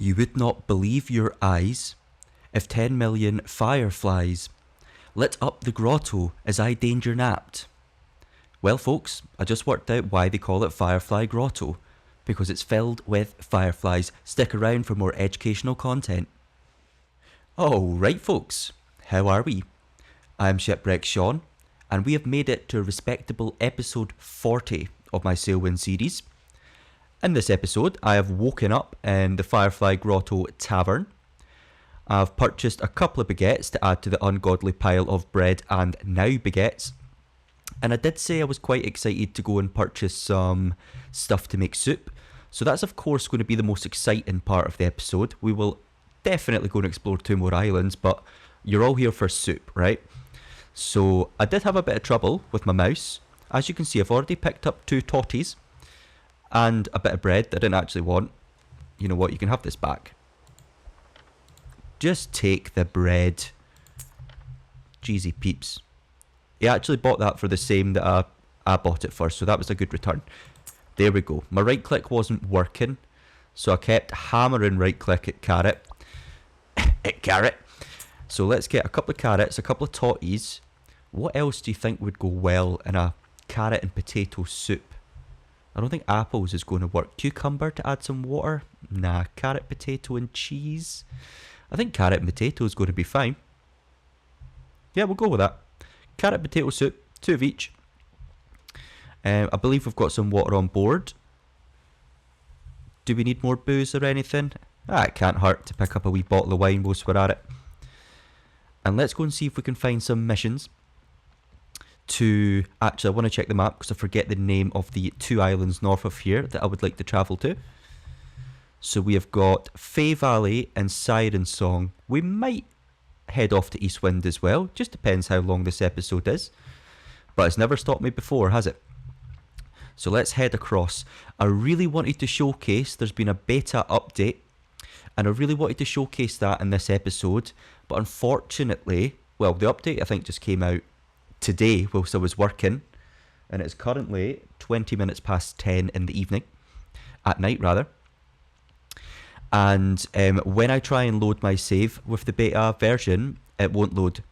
You would not believe your eyes if 10 million fireflies lit up the grotto as I danger napped. Well folks, I just worked out why they call it Firefly Grotto, because it's filled with fireflies. Stick around for more educational content. Alright folks, how are we? I'm Shipwreck Sean, and we have made it to a respectable episode 40 of my Sailwind series. In this episode, I have woken up in the Firefly Grotto Tavern. I've purchased a couple of baguettes to add to the ungodly pile of bread and now baguettes. And I did say I was quite excited to go and purchase some stuff to make soup. So that's of course going to be the most exciting part of the episode. We will definitely go and explore 2 more islands, but you're all here for soup, right? So I did have a bit of trouble with my mouse. As you can see, I've already picked up 2 totties and a bit of bread that I didn't actually want. You know what, you can have this back. Just take the bread. Jeezy peeps. He actually bought that for the same that I bought it for, so that was a good return. There we go. My right click wasn't working, so I kept hammering right click at carrot. At carrot. So let's get a couple of carrots, a couple of totties. What else do you think would go well in a carrot and potato soup? I don't think apples is going to work. Cucumber to add some water? Nah, carrot, potato and cheese. I think carrot and potato is going to be fine. Yeah, we'll go with that. Carrot, potato soup, 2 of each. I believe we've got some water on board. Do we need more booze or anything? It can't hurt to pick up a wee bottle of wine whilst we're at it. And let's go and see if we can find some missions. Actually, I want to check the map because I forget the name of the 2 islands north of here that I would like to travel to. So we have got Fay Valley and Siren Song. We might head off to Eastwind as well. Just depends how long this episode is. But it's never stopped me before, has it? So let's head across. I really wanted to showcase, there's been a beta update, and I really wanted to showcase that in this episode. But unfortunately, well, the update I think just came out today whilst I was working, and it's currently 20 minutes past 10 in the evening, at night rather. And when I try and load my save with the beta version, it won't load.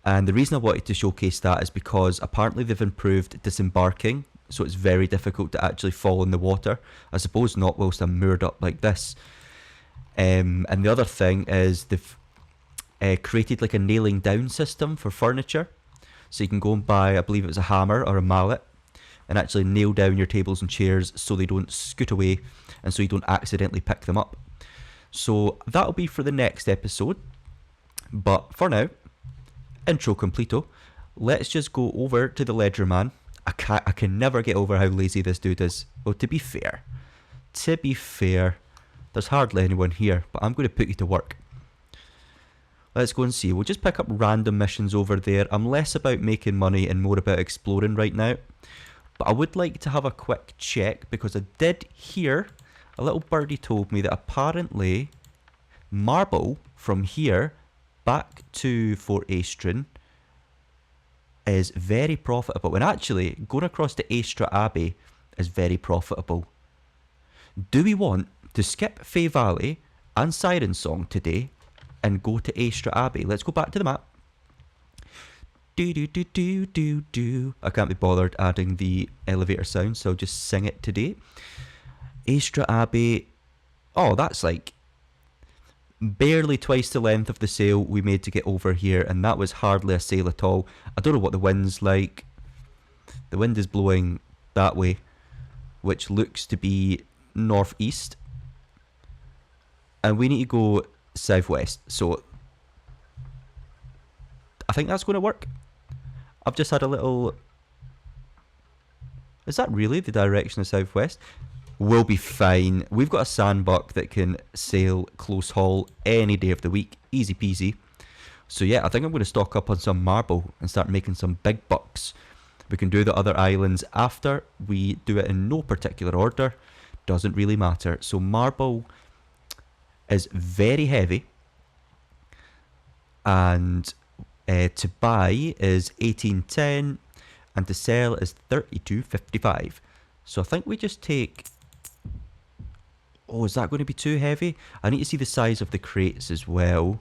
And the reason I wanted to showcase that is because apparently they've improved disembarking, so it's very difficult to actually fall in the water. I suppose not whilst I'm moored up like this. And the other thing is they've created like a nailing down system for furniture. So you can go and buy, I believe it was a hammer or a mallet, and actually nail down your tables and chairs so they don't scoot away and so you don't accidentally pick them up. So that'll be for the next episode. But for now, intro completo. Let's just go over to the ledger man. I can never get over how lazy this dude is. Well, to be fair, there's hardly anyone here, but I'm going to put you to work. Let's go and see. We'll just pick up random missions over there. I'm less about making money and more about exploring right now. But I would like to have a quick check because I did hear, a little birdie told me that apparently marble from here back to Fort Aestra is very profitable. And actually, going across to Aestra Abbey is very profitable. Do we want to skip Fay Valley and Siren Song today and go to Aestra Abbey? Let's go back to the map. I can't be bothered adding the elevator sound, so I'll just sing it today. Aestra Abbey. Oh, that's like barely twice the length of the sail we made to get over here, and that was hardly a sail at all. I don't know what the wind's like. The wind is blowing that way, which looks to be northeast. And we need to go southwest, so I think that's going to work. I've just had a little... Is that really the direction of southwest? We'll be fine. We've got a sandbuck that can sail close haul any day of the week. Easy peasy. So yeah, I think I'm going to stock up on some marble and start making some big bucks. We can do the other islands after. We do it in no particular order. Doesn't really matter. So marble is very heavy, and to buy is 1810 and to sell is 32.55. So I think we just take Oh, is that going to be too heavy? I need to see the size of the crates as well.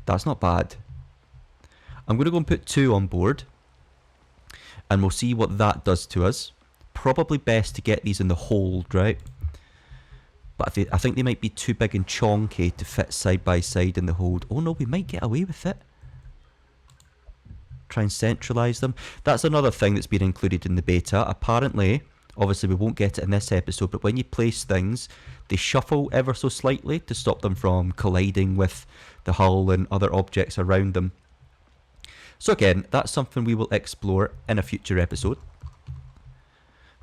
That's not bad. I'm going to go and put 2 on board. And we'll see what that does to us. Probably best to get these in the hold, right? But I think they might be too big and chonky to fit side by side in the hold. Oh no, we might get away with it. Try and centralise them. That's another thing that's been included in the beta. Apparently, obviously we won't get it in this episode, but when you place things, they shuffle ever so slightly to stop them from colliding with the hull and other objects around them. So again, that's something we will explore in a future episode.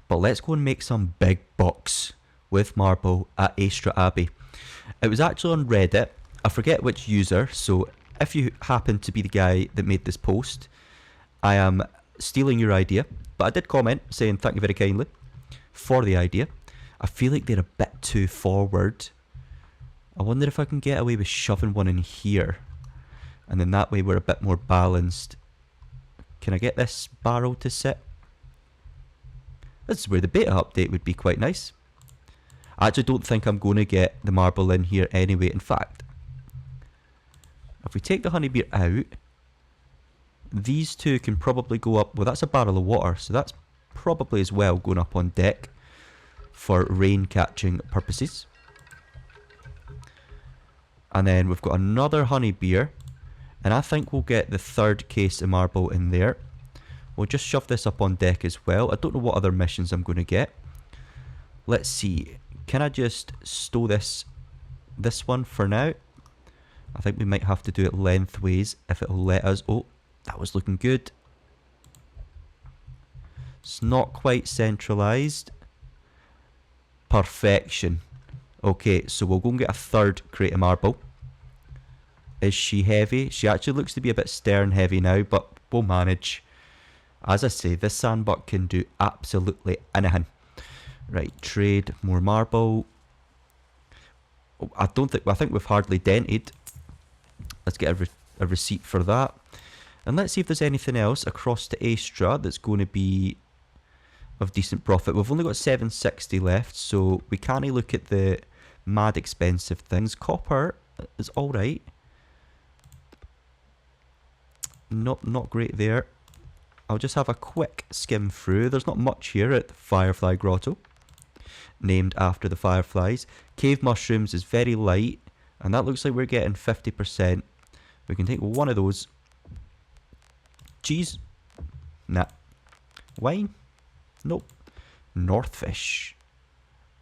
But let's go and make some big bucks with marble at Aestra Abbey. It was actually on Reddit. I forget which user, so if you happen to be the guy that made this post, I am stealing your idea. But I did comment saying thank you very kindly for the idea. I feel like they're a bit too forward. I wonder if I can get away with shoving one in here. And then that way we're a bit more balanced. Can I get this barrel to sit? This is where the beta update would be quite nice. I actually don't think I'm going to get the marble in here anyway. In fact, if we take the honeybee out, these 2 can probably go up. Well, that's a barrel of water, so that's probably as well going up on deck for rain catching purposes. And then we've got another honeybee, and I think we'll get the 3rd case of marble in there. We'll just shove this up on deck as well. I don't know what other missions I'm going to get. Let's see. Can I just stow this one for now? I think we might have to do it lengthways if it'll let us. Oh, that was looking good. It's not quite centralised. Perfection. Okay, so we'll go and get a 3rd crate of marble. Is she heavy? She actually looks to be a bit stern heavy now, but we'll manage. As I say, this sandbuck can do absolutely anything. Right, trade more marble. Oh, I think we've hardly dented. Let's get a receipt for that. And let's see if there's anything else across to Aestra that's going to be of decent profit. We've only got 760 left, so we can't look at the mad expensive things. Copper is alright. Not great there. I'll just have a quick skim through. There's not much here at Firefly Grotto, named after the fireflies. Cave mushrooms is very light, and that looks like we're getting 50%. We can take one of those. Cheese? Nah. Wine? Nope. Northfish.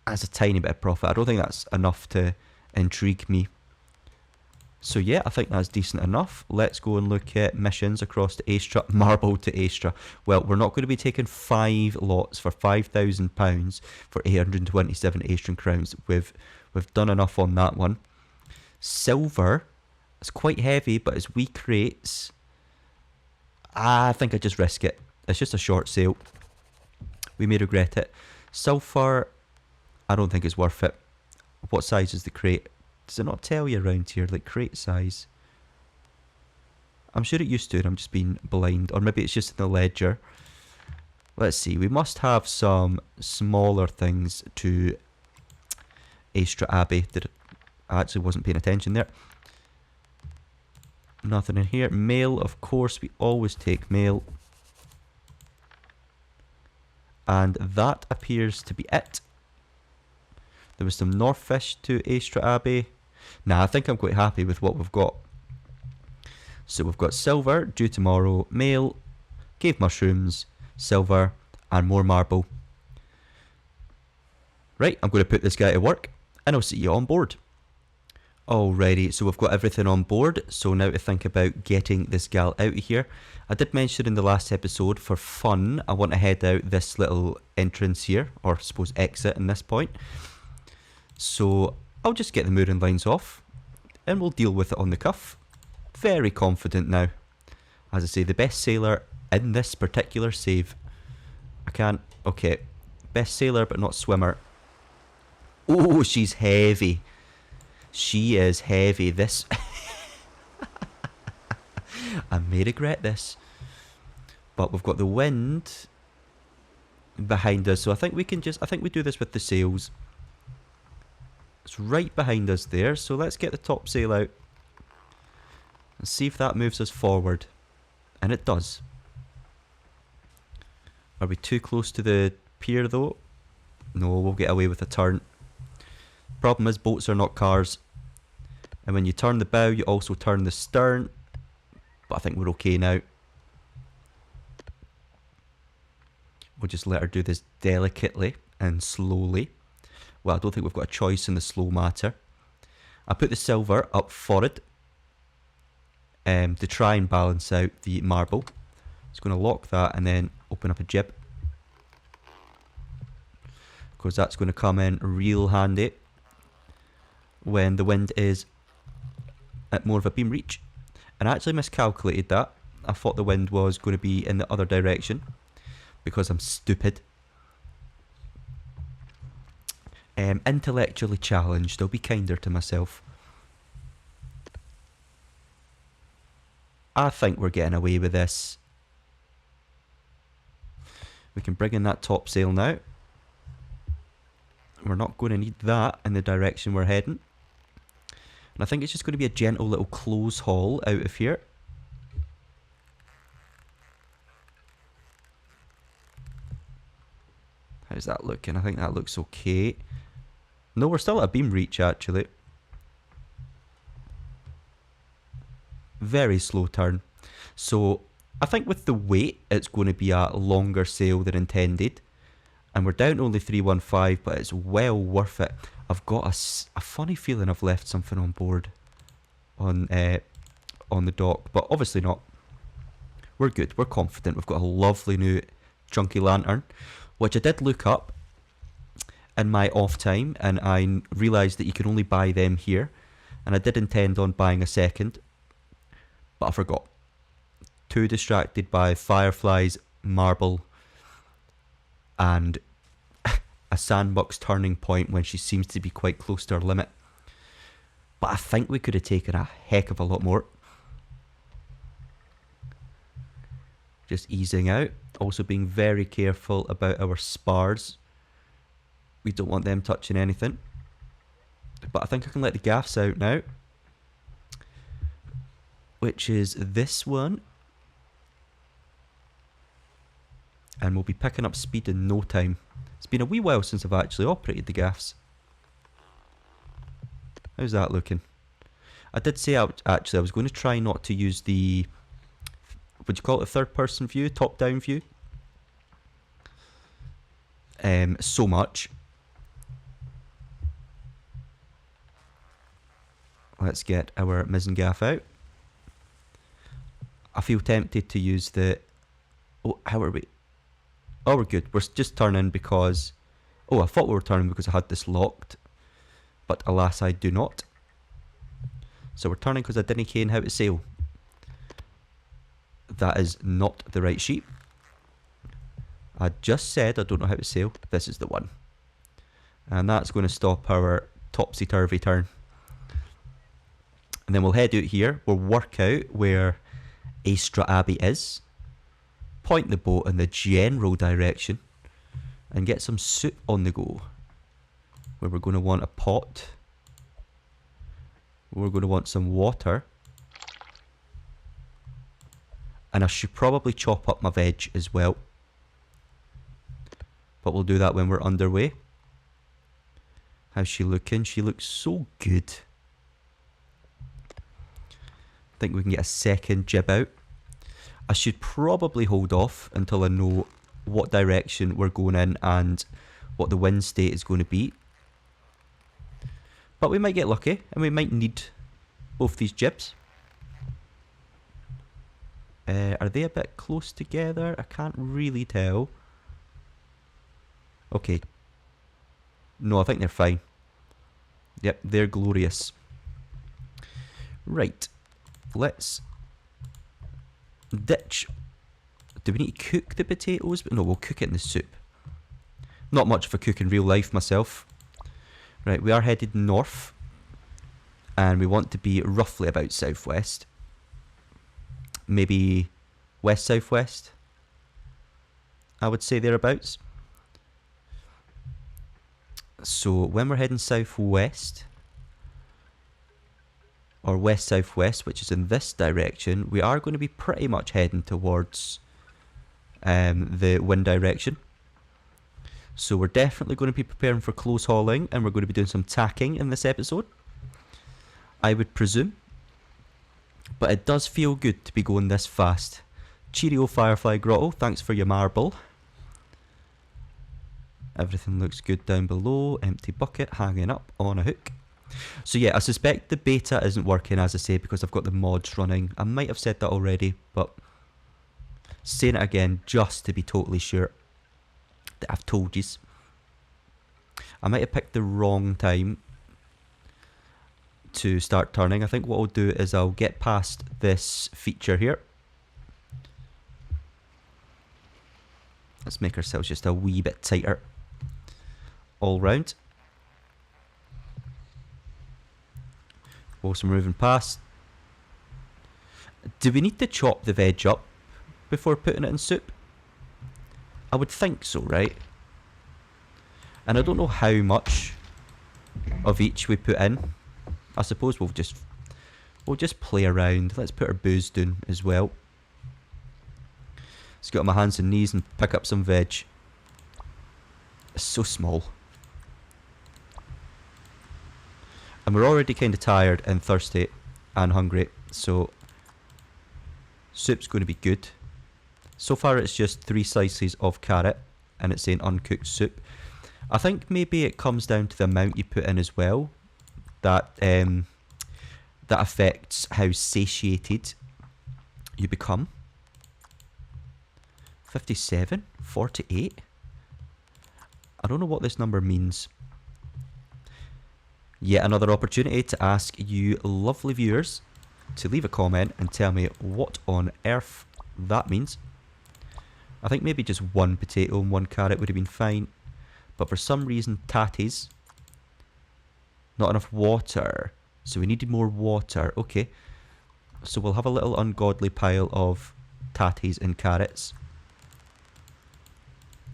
That's a tiny bit of profit. I don't think that's enough to intrigue me. So yeah, I think that's decent enough. Let's go and look at missions across to Aestra. Marble to Aestra. Well, we're not going to be taking 5 lots for £5,000 for 827 Aestrian crowns. We've done enough on that one. Silver is quite heavy, but as wee crates, I think I just risk it. It's just a short sale. We may regret it. Sulfur, I don't think it's worth it. What size is the crate? Does it not tell you around here, like crate size? I'm sure it used to, and I'm just being blind. Or maybe it's just in the ledger. Let's see, we must have some smaller things to Aestra Abbey. I actually wasn't paying attention there. Nothing in here. Mail, of course, we always take mail. And that appears to be it. There was some Northfish to Aestra Abbey. Nah, I think I'm quite happy with what we've got. So we've got silver, due tomorrow, mail, cave mushrooms, silver, and more marble. Right, I'm going to put this guy to work, and I'll see you on board. Alrighty, so we've got everything on board, so now to think about getting this gal out of here. I did mention in the last episode, for fun, I want to head out this little entrance here, or I suppose exit in this point. So I'll just get the mooring lines off, and we'll deal with it on the cuff. Very confident now. As I say, the best sailor in this particular save. I can't, okay, best sailor but not swimmer. Oh, she's heavy. She is heavy. This I may regret this, but we've got the wind behind us, so I think we can just, I think we do this with the sails. It's right behind us there, so let's get the topsail out and see if that moves us forward. And it does. Are we too close to the pier though? No, we'll get away with a turn. Problem is, boats are not cars. And when you turn the bow, you also turn the stern. But I think we're okay now. We'll just let her do this delicately and slowly. Well, I don't think we've got a choice in the slow matter. I put the silver up forward to try and balance out the marble. Just going to lock that and then open up a jib. Because that's going to come in real handy when the wind is at more of a beam reach. And I actually miscalculated that. I thought the wind was going to be in the other direction because I'm stupid. Intellectually challenged. I'll be kinder to myself. I think we're getting away with this. We can bring in that topsail now. We're not going to need that in the direction we're heading. And I think it's just going to be a gentle little close haul out of here. How's that looking? I think that looks okay. No, we're still at a beam reach actually. Very slow turn. So I think with the weight it's going to be a longer sail than intended. And we're down only 315, but it's well worth it. I've got a funny feeling I've left something on board on the dock, but obviously not. We're good, we're confident. We've got a lovely new chunky lantern, which I did look up in my off time, and I realised that you can only buy them here. And I did intend on buying a second, but I forgot. Too distracted by fireflies, marble, and a sandbox turning point when she seems to be quite close to her limit. But I think we could have taken a heck of a lot more. Just easing out. Also being very careful about our spars. We don't want them touching anything. But I think I can let the gaffs out now. Which is this one. And we'll be picking up speed in no time. It's been a wee while since I've actually operated the gaffs. How's that looking? I did say actually I was going to try not to use the, would you call it a third person view, top down view? So much. Let's get our mizzen gaff out. I feel tempted to use the, oh, how are we? Oh, we're good. We're just turning because... Oh, I thought we were turning because I had this locked. But alas, I do not. So we're turning because I didn't ken how to sail. That is not the right sheet. I just said I don't know how to sail. This is the one. And that's going to stop our topsy-turvy turn. And then we'll head out here. We'll work out where Aestra Abbey is. Point the boat in the general direction and get some soup on the go. Where we're going to want a pot. We're going to want some water. And I should probably chop up my veg as well. But we'll do that when we're underway. How's she looking? She looks so good. I think we can get a second jib out. I should probably hold off until I know what direction we're going in and what the wind state is going to be. But we might get lucky and we might need both these jibs. Are they a bit close together? I can't really tell. Okay. No, I think they're fine. Yep, they're glorious. Right. Let's ditch. Do we need to cook the potatoes? No, we'll cook it in the soup. Not much of a cook in real life myself. Right, we are headed north. And we want to be roughly about southwest. Maybe west-southwest. I would say thereabouts. So when we're heading southwest, or west-southwest, which is in this direction, we are going to be pretty much heading towards the wind direction. So we're definitely going to be preparing for close hauling, and we're going to be doing some tacking in this episode, I would presume. But it does feel good to be going this fast. Cheerio, Firefly Grotto, thanks for your marble. Everything looks good down below. Empty bucket hanging up on a hook. So yeah, I suspect the beta isn't working, as I say, because I've got the mods running. I might have said that already, but saying it again just to be totally sure that I've told yous. I might have picked the wrong time to start turning. I think what I'll do is I'll get past this feature here. Let's make ourselves just a wee bit tighter all round. Whilst we're moving past. Do we need to chop the veg up before putting it in soup? I would think so, right? And I don't know how much of each we put in. I suppose we'll just play around. Let's put our booze down as well. Let's get on my hands and knees and pick up some veg. It's so small. And we're already kind of tired and thirsty and hungry, so soup's going to be good. So far it's just 3 slices of carrot and it's saying uncooked soup. I think maybe it comes down to the amount you put in as well. That affects how satiated you become. 57? 48? I don't know what this number means. Yet another opportunity to ask you lovely viewers to leave a comment and tell me what on earth that means. I think maybe just 1 potato and 1 carrot would have been fine. But for some reason, tatties. Not enough water. So we needed more water. Okay. So we'll have a little ungodly pile of tatties and carrots.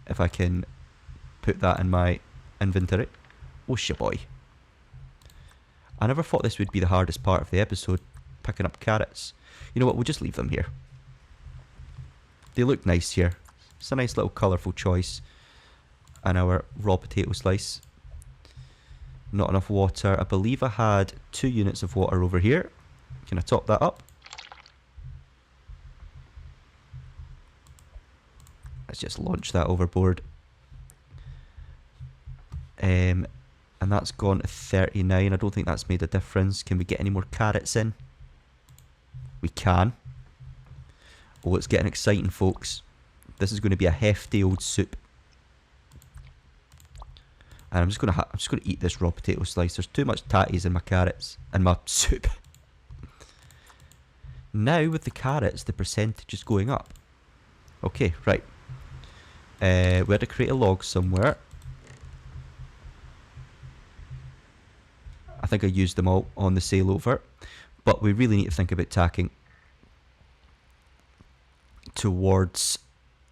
If I can put that in my inventory. Oh, boy. I never thought this would be the hardest part of the episode, picking up carrots. You know what, we'll just leave them here. They look nice here. It's a nice little colourful choice. And our raw potato slice. Not enough water. I believe I had 2 units of water over here. Can I top that up? Let's just launch that overboard. And that's gone to 39. I don't think that's made a difference. Can we get any more carrots in? We can. Oh, it's getting exciting, folks. This is going to be a hefty old soup. And I'm just going to eat this raw potato slice. There's too much tatties in my carrots and my soup. Now with the carrots, the percentage is going up. Okay, right. We had to create a log somewhere. I think I used them all on the sail over. But we really need to think about tacking towards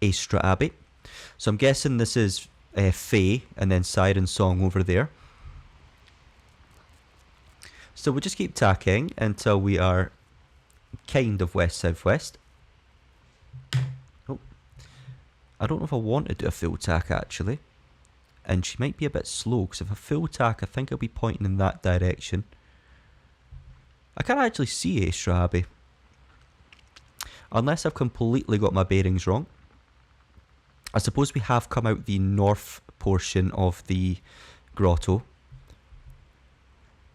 Aestra Abbey. So I'm guessing this is Fae and then Siren Song over there. So we'll just keep tacking until we are kind of west-southwest. Oh, I don't know if I want to do a full tack actually. And she might be a bit slow, because if I full tack, I think I'll be pointing in that direction. I can't actually see Aestra Abbey. Unless I've completely got my bearings wrong. I suppose we have come out the north portion of the grotto.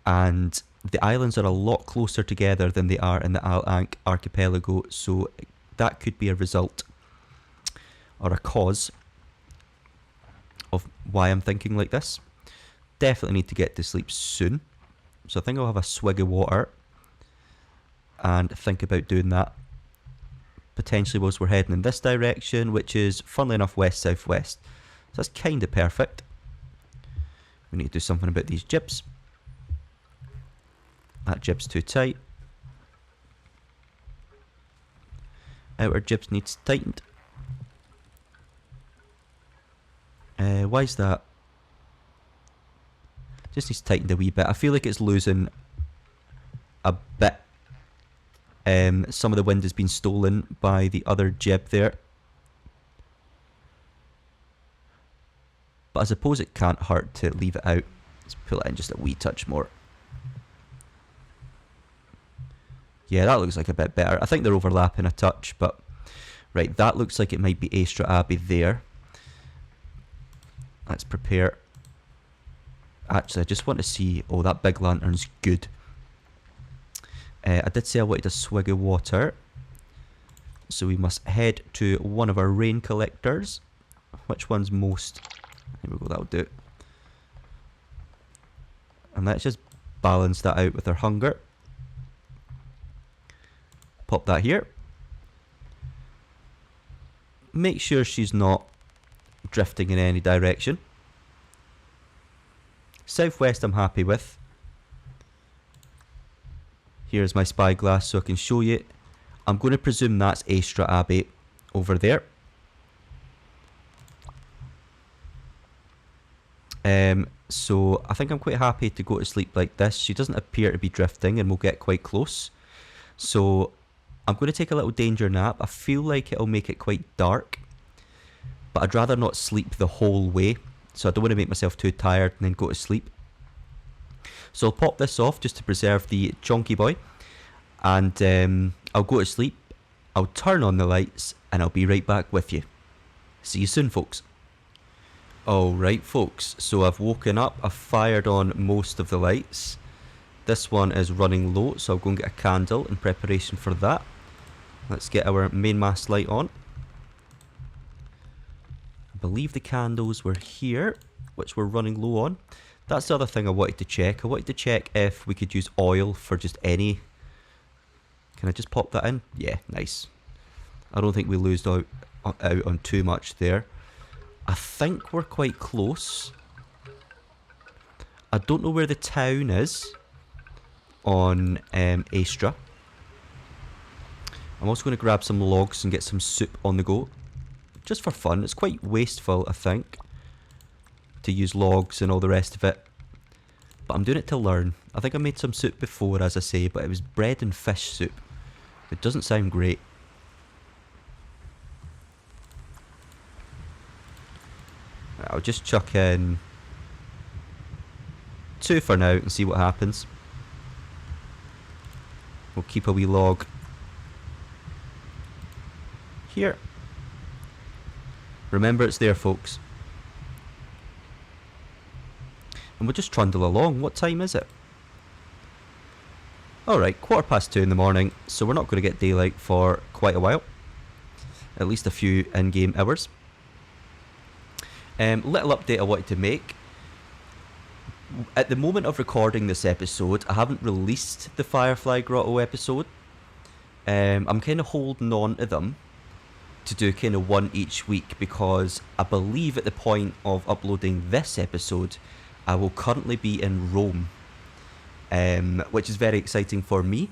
And the islands are a lot closer together than they are in the Al-Ankh archipelago. So that could be a result. Or a cause of why I'm thinking like this. Definitely need to get to sleep soon. So I think I'll have a swig of water and think about doing that. Potentially whilst we're heading in this direction, which is, funnily enough, west-southwest. So that's kind of perfect. We need to do something about these jibs. That jib's too tight. Outer jibs needs tightened. Why is that? Just needs tightened a wee bit. I feel like it's losing a bit. Some of the wind has been stolen by the other jib there. But I suppose it can't hurt to leave it out. Let's pull it in just a wee touch more. Yeah, that looks like a bit better. I think they're overlapping a touch, but... Right, that looks like it might be Aestra Abbey there. Let's prepare. Actually, I just want to see... Oh, that big lantern's good. I did say I wanted a swig of water. So we must head to one of our rain collectors. Which one's most... Here we go, that'll do it. And let's just balance that out with our hunger. Pop that here. Make sure she's not drifting in any direction. Southwest I'm happy with. Here's my spyglass so I can show you. I'm going to presume that's Aestra Abbey over there. So I think I'm quite happy to go to sleep like this. She doesn't appear to be drifting and we'll get quite close. So I'm going to take a little danger nap. I feel like it'll make it quite dark. But I'd rather not sleep the whole way. So I don't want to make myself too tired and then go to sleep. So I'll pop this off just to preserve the chonky boy. And I'll go to sleep. I'll turn on the lights and I'll be right back with you. See you soon, folks. Alright, folks. So I've woken up. I've fired on most of the lights. This one is running low, so I'll go and get a candle in preparation for that. Let's get our main mast light on. I believe the candles were here, which we're running low on. That's the other thing I wanted to check. I wanted to check if we could use oil for just any... Can I just pop that in? Yeah, nice. I don't think we lose out on too much there. I think we're quite close. I don't know where the town is on Aestra. I'm also going to grab some logs and get some soup on the go. Just for fun. It's quite wasteful, I think, to use logs and all the rest of it. But I'm doing it to learn. I think I made some soup before, as I say, but it was bread and fish soup. It doesn't sound great. I'll just chuck in 2 for now and see what happens. We'll keep a wee log here. Remember, it's there, folks. And we'll just trundle along. What time is it? Alright, 2:15 in the morning, so we're not going to get daylight for quite a while. At least a few in-game hours. Little update I wanted to make. At the moment of recording this episode, I haven't released the Firefly Grotto episode. I'm kind of holding on to them to do kind of one each week because I believe at the point of uploading this episode, I will currently be in Rome, which is very exciting for me.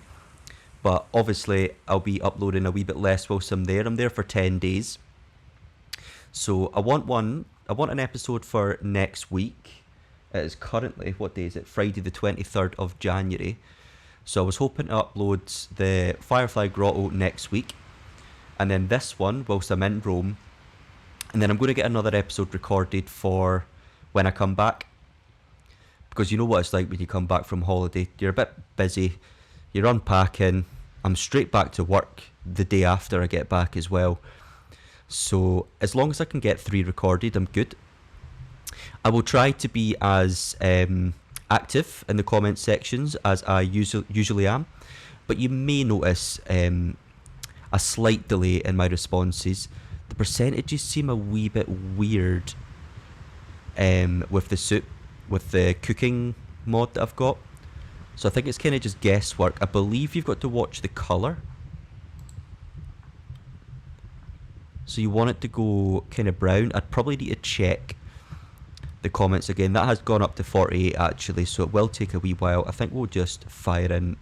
But obviously, I'll be uploading a wee bit less whilst I'm there. I'm there for 10 days. So I want an episode for next week. It is currently, what day is it? Friday the 23rd of January. So I was hoping to upload the Firefly Grotto next week. And then this one, whilst I'm in Rome. And then I'm going to get another episode recorded for when I come back. Because you know what it's like when you come back from holiday. You're a bit busy. You're unpacking. I'm straight back to work the day after I get back as well. So as long as I can get 3 recorded, I'm good. I will try to be as active in the comment sections as I usually am. But you may notice a slight delay in my responses. The percentages seem a wee bit weird with the soup, with the cooking mod that I've got. So I think it's kind of just guesswork. I believe you've got to watch the colour. So you want it to go kind of brown. I'd probably need to check the comments again. That has gone up to 48 actually, so it will take a wee while. I think we'll just fire in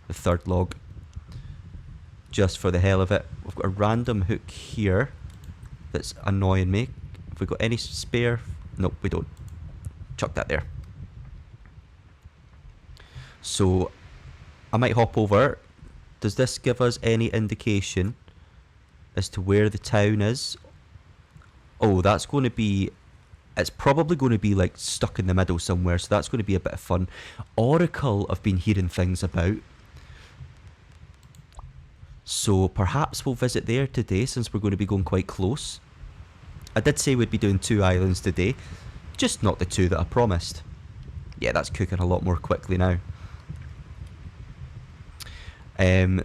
the 3rd log just for the hell of it. We've got a random hook here that's annoying me. Have we got any spare? Nope, we don't. Chuck that there. So I might hop over. Does this give us any indication as to where the town is? Oh, that's going to be... It's probably going to be like stuck in the middle somewhere, so that's going to be a bit of fun. Oracle I've been hearing things about. So perhaps we'll visit there today since we're going to be going quite close. I did say we'd be doing 2 islands today, just not the 2 that I promised. Yeah, that's cooking a lot more quickly now.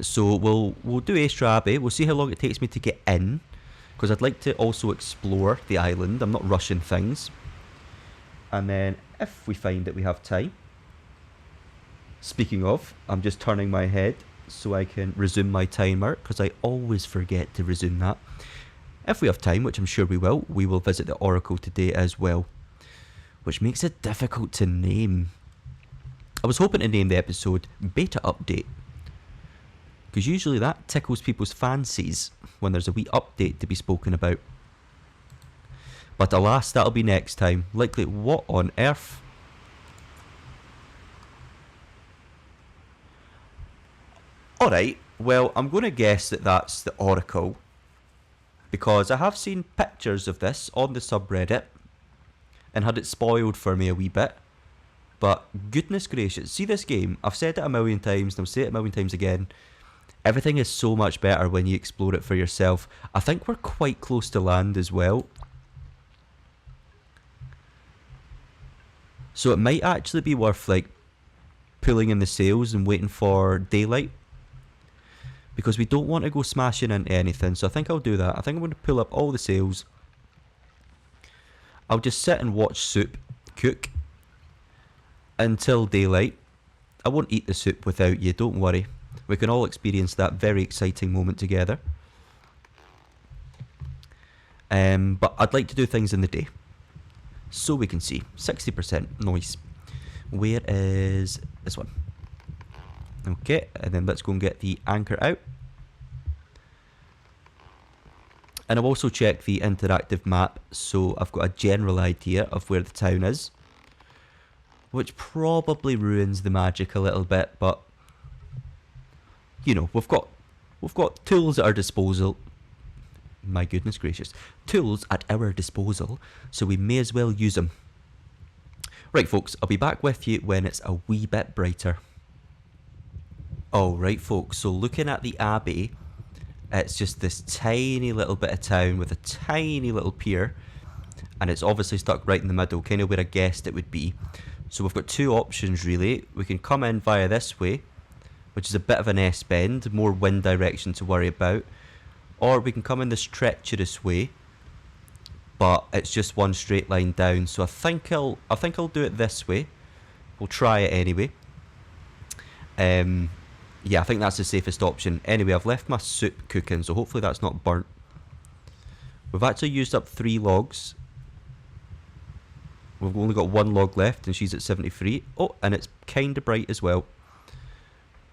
So we'll do Aestra Abbey. We'll see how long it takes me to get in, because I'd like to also explore the island. I'm not rushing things. And then if we find that we have time, speaking of, I'm just turning my head so I can resume my timer, because I always forget to resume that. If we have time, which I'm sure we will visit the Oracle today as well, which makes it difficult to name. I was hoping to name the episode Beta Update, because usually that tickles people's fancies when there's a wee update to be spoken about. But alas, that'll be next time. Likely, what on earth? Alright, well, I'm going to guess that that's the Oracle, because I have seen pictures of this on the subreddit and had it spoiled for me a wee bit. But goodness gracious, see this game, I've said it a million times and I'll say it a million times again. Everything is so much better when you explore it for yourself. I think we're quite close to land as well. So it might actually be worth like pulling in the sails and waiting for daylight, because we don't want to go smashing into anything. So I think I'll do that. I think I'm going to pull up all the sails. I'll just sit and watch soup cook until daylight. I won't eat the soup without you, don't worry. We can all experience that very exciting moment together. But I'd like to do things in the day, so we can see. 60% noise. Where is this one? Okay, and then let's go and get the anchor out. And I've also checked the interactive map, so I've got a general idea of where the town is, which probably ruins the magic a little bit, but you know, we've got tools at our disposal. My goodness gracious, tools at our disposal, so we may as well use them. Right, folks, I'll be back with you when it's a wee bit brighter. Alright, folks, so looking at the Abbey, it's just this tiny little bit of town with a tiny little pier, and it's obviously stuck right in the middle, kind of where I guessed it would be. So we've got 2 options really. We can come in via this way, which is a bit of an S-bend, more wind direction to worry about, or we can come in this treacherous way, but it's just one straight line down. So I think I'll do it this way. We'll try it anyway. Yeah, I think that's the safest option. Anyway, I've left my soup cooking, so hopefully that's not burnt. We've actually used up 3 logs. We've only got 1 log left, and she's at 73. Oh, and it's kind of bright as well.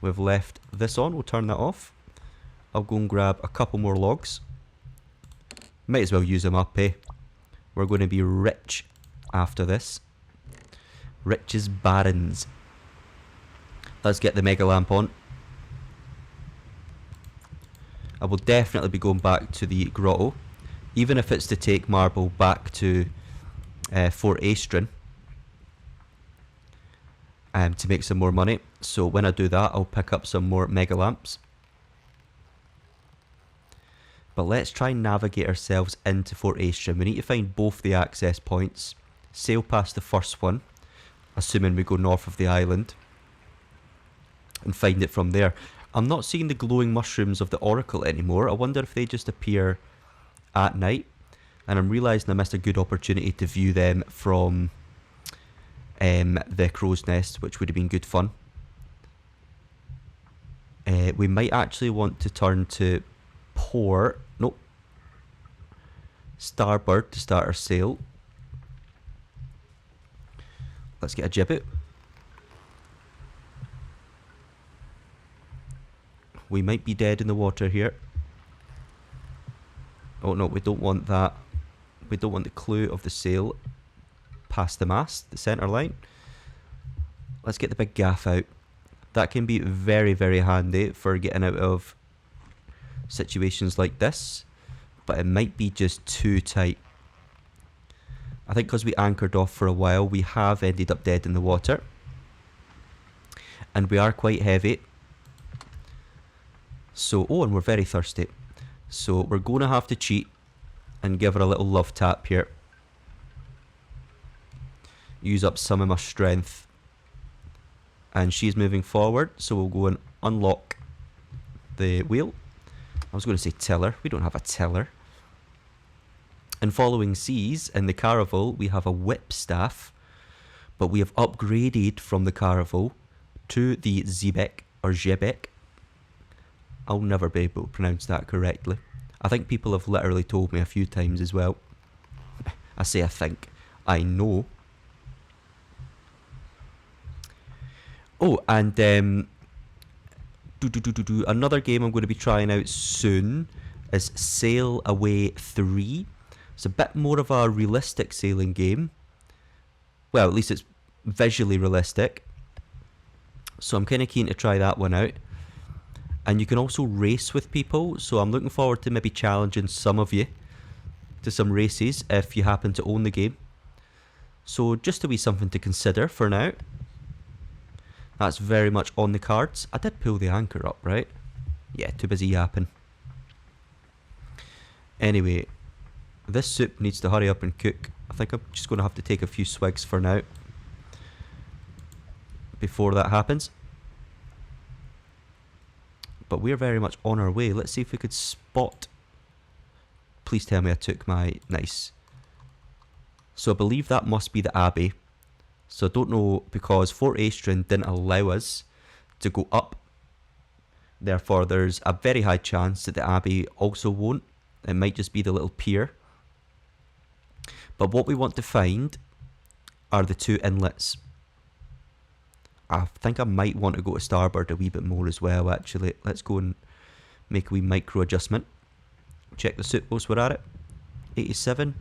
We've left this on. We'll turn that off. I'll go and grab a couple more logs. Might as well use them up, eh? We're going to be rich after this. Rich as barons. Let's get the mega lamp on. I will definitely be going back to the grotto, even if it's to take marble back to Fort Aestra to make some more money. So when I do that, I'll pick up some more mega lamps. But let's try and navigate ourselves into Fort Aestra. We need to find both the access points, sail past the first one, assuming we go north of the island, and find it from there. I'm not seeing the glowing mushrooms of the Oracle anymore. I wonder if they just appear at night, and I'm realising I missed a good opportunity to view them from the crow's nest, which would have been good fun. We might actually want to turn to port. Nope. Starboard to start our sail. Let's get a gibbet. We might be dead in the water here. Oh no, we don't want that. We don't want the clue of the sail past the mast, the centre line. Let's get the big gaff out. That can be very, very handy for getting out of situations like this, but it might be just too tight. I think because we anchored off for a while, we have ended up dead in the water. And we are quite heavy. So, oh, and we're very thirsty. So we're going to have to cheat and give her a little love tap here. Use up some of my strength. And she's moving forward, so we'll go and unlock the wheel. I was going to say tiller. We don't have a tiller. In following seas, in the caravel, we have a whip staff. But we have upgraded from the caravel to the Zebek or Zebek. I'll never be able to pronounce that correctly. I think people have literally told me a few times as well. I say I think. I know. Oh, and another game I'm going to be trying out soon is Sail Away 3. It's a bit more of a realistic sailing game. Well, at least it's visually realistic. So I'm kind of keen to try that one out. And you can also race with people, so I'm looking forward to maybe challenging some of you to some races if you happen to own the game. So just to be something to consider for now. That's very much on the cards. I did pull the anchor up, right? Yeah, too busy yapping. Anyway, this soup needs to hurry up and cook. I think I'm just going to have to take a few swigs for now before that happens. But we're very much on our way. Let's see if we could spot. Please tell me I took my... Nice. So I believe that must be the Abbey. So I don't know, because Fort Aestra didn't allow us to go up. Therefore, there's a very high chance that the Abbey also won't. It might just be the little pier. But what we want to find are the two inlets. I think I might want to go to starboard a wee bit more as well, actually. Let's go and make a wee micro adjustment. Check the soup whilst we're at it. 87.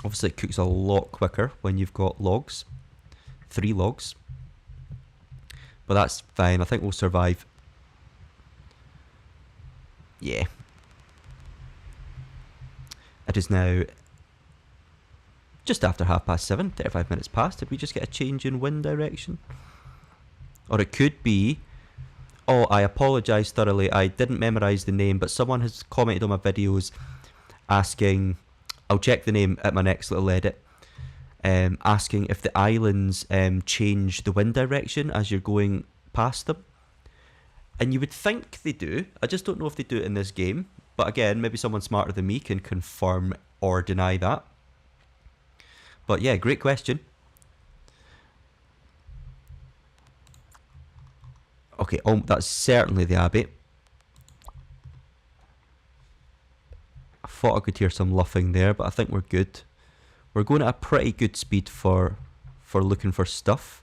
Obviously it cooks a lot quicker when you've got logs. 3 logs. But that's fine, I think we'll survive. Yeah. It is now just after 7:30, 35 minutes past. Did we just get a change in wind direction? Or it could be... Oh, I apologise thoroughly. I didn't memorise the name, but someone has commented on my videos asking... I'll check the name at my next little edit. Asking if the islands change the wind direction as you're going past them. And you would think they do. I just don't know if they do it in this game. But again, maybe someone smarter than me can confirm or deny that. But yeah, great question. Okay, oh, that's certainly the Abbey. I thought I could hear some luffing there, but I think we're good. We're going at a pretty good speed for looking for stuff.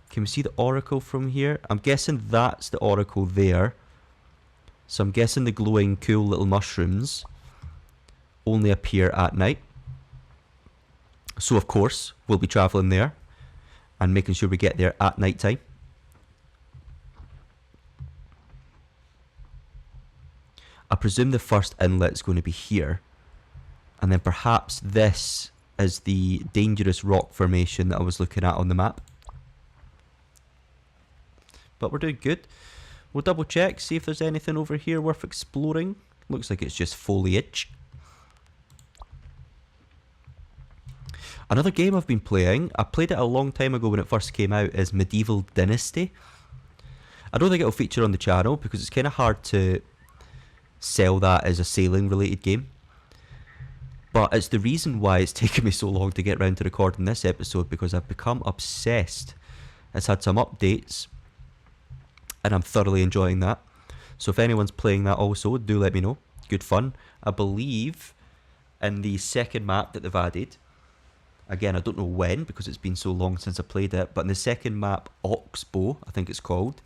Can we see the oracle from here? I'm guessing that's the oracle there. So I'm guessing the glowing cool little mushrooms only appear at night. So of course, we'll be travelling there and making sure we get there at night time. I presume the first inlet is going to be here. And then perhaps this is the dangerous rock formation that I was looking at on the map. But we're doing good. We'll double check, see if there's anything over here worth exploring. Looks like it's just foliage. Another game I've been playing, I played it a long time ago when it first came out, is Medieval Dynasty. I don't think it'll feature on the channel because it's kind of hard to sell that as a sailing related game. But it's the reason why it's taken me so long to get around to recording this episode, because I've become obsessed. It's had some updates and I'm thoroughly enjoying that. So if anyone's playing that also, do let me know. Good fun. I believe in the second map that they've added, again I don't know when because it's been so long since I played it, but in the second map, Oxbow I think it's called,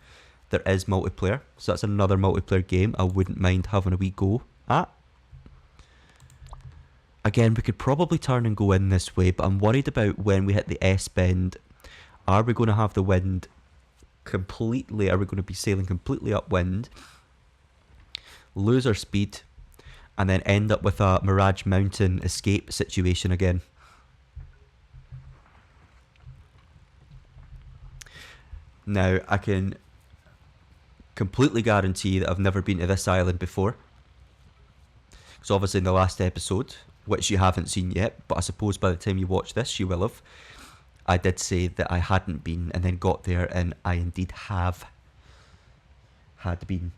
there is multiplayer. So that's another multiplayer game I wouldn't mind having a wee go at. Again, we could probably turn and go in this way, but I'm worried about when we hit the S-bend Are we going to have the wind completely? Are we going to be sailing completely upwind, lose our speed, and then end up with a Mirage Mountain escape situation again? Now, I can completely guarantee that I've never been to this island before. So obviously in the last episode, which you haven't seen yet, but I suppose by the time you watch this you will have, I did say that I hadn't been, and then got there and I indeed had been.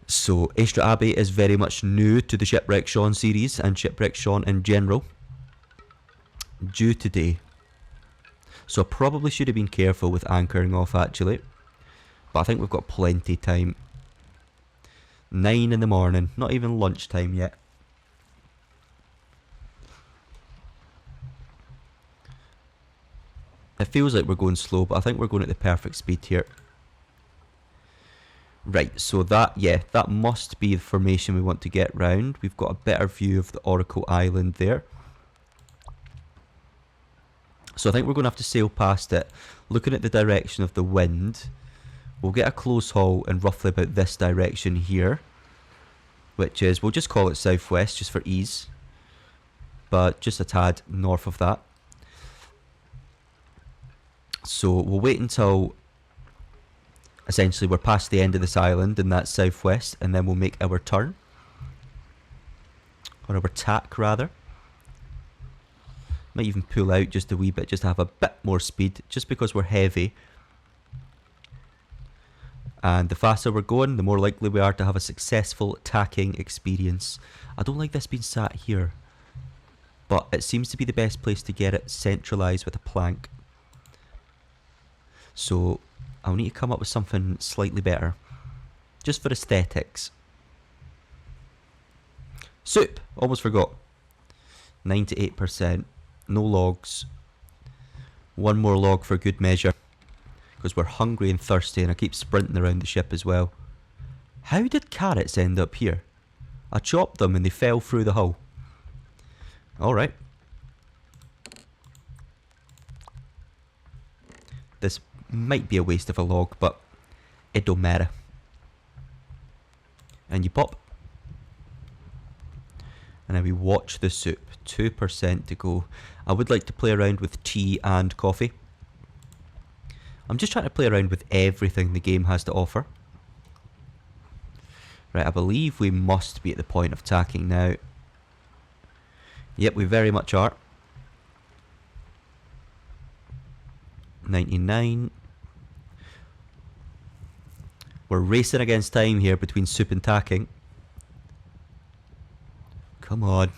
So Aestra Abbey is very much new to the Shipwreck Sean series and Shipwreck Sean in general, due today. So I probably should have been careful with anchoring off actually, but I think we've got plenty time. 9 in the morning, not even lunchtime yet. It feels like we're going slow, but I think we're going at the perfect speed here. Right, so that must be the formation we want to get round. We've got a better view of the Oracle Island there. So I think we're going to have to sail past it. Looking at the direction of the wind, we'll get a close haul in roughly about this direction here, which is, we'll just call it southwest just for ease, but just a tad north of that. So we'll wait until essentially we're past the end of this island and that's southwest, and then we'll make our turn, or our tack rather. Might even pull out just a wee bit, just to have a bit more speed, just because we're heavy. And the faster we're going, the more likely we are to have a successful tacking experience. I don't like this being sat here, but it seems to be the best place to get it centralised with a plank. So I'll need to come up with something slightly better, just for aesthetics. Soup! Almost forgot. 98%. No logs. One more log for good measure, because we're hungry and thirsty, and I keep sprinting around the ship as well. How did carrots end up here? I chopped them and they fell through the hull. Alright. This might be a waste of a log, but it don't matter. And you pop. And then we watch the soup. 2% to go. I would like to play around with tea and coffee. I'm just trying to play around with everything the game has to offer. Right, I believe we must be at the point of tacking now. Yep, we very much are. 99. We're racing against time here between soup and tacking. Come on.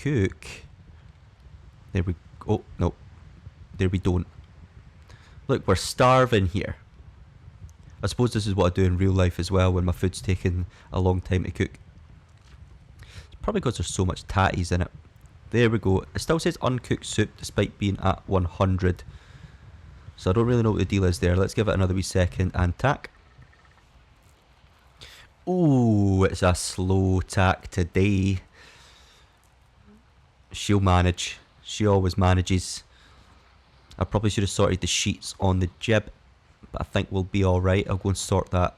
Cook. There we go. Oh, no. There we don't. Look, we're starving here. I suppose this is what I do in real life as well when my food's taking a long time to cook. It's probably because there's so much tatties in it. There we go. It still says uncooked soup despite being at 100. So I don't really know what the deal is there. Let's give it another wee second and tack. Ooh, it's a slow tack today. She'll manage. She always manages. I probably should have sorted the sheets on the jib, but I think we'll be alright. I'll go and sort that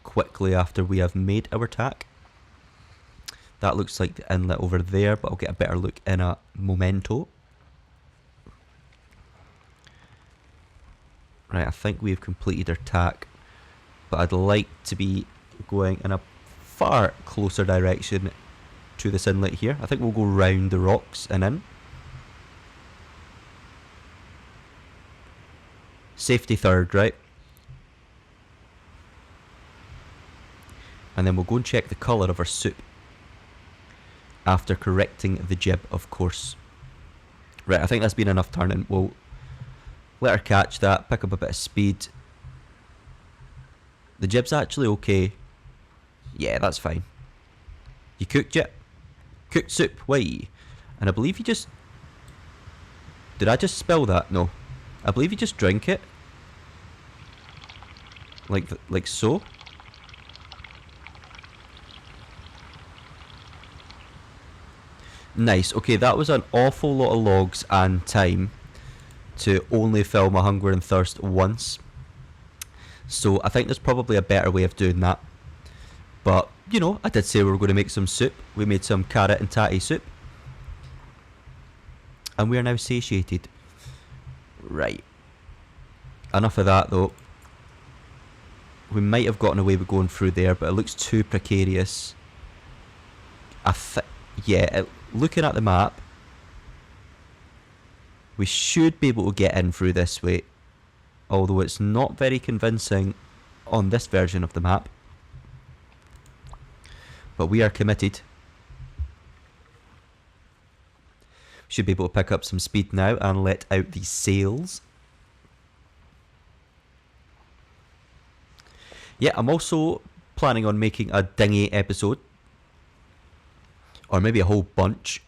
quickly after we have made our tack. That looks like the inlet over there, but I'll get a better look in a momento. Right, I think we've completed our tack, but I'd like to be going in a far closer direction to this inlet here. I think we'll go round the rocks and in. Safety third, right? And then we'll go and check the colour of our soup. After correcting the jib, of course. Right, I think that's been enough turning. We'll let her catch that, pick up a bit of speed. The jib's actually okay. Yeah, that's fine. You cooked it? Cooked soup, why? And I believe you just... Did I just spill that? No. I believe you just drink it. Like so. Nice. Okay, that was an awful lot of logs and time to only film a hunger and thirst once. So I think there's probably a better way of doing that. But, you know, I did say we were going to make some soup. We made some carrot and tatty soup. And we are now satiated. Right. Enough of that, though. We might have gotten away with going through there, but it looks too precarious. Looking at the map, we should be able to get in through this way. Although it's not very convincing on this version of the map. But we are committed. Should be able to pick up some speed now and let out the sails. Yeah, I'm also planning on making a dinghy episode. Or maybe a whole bunch.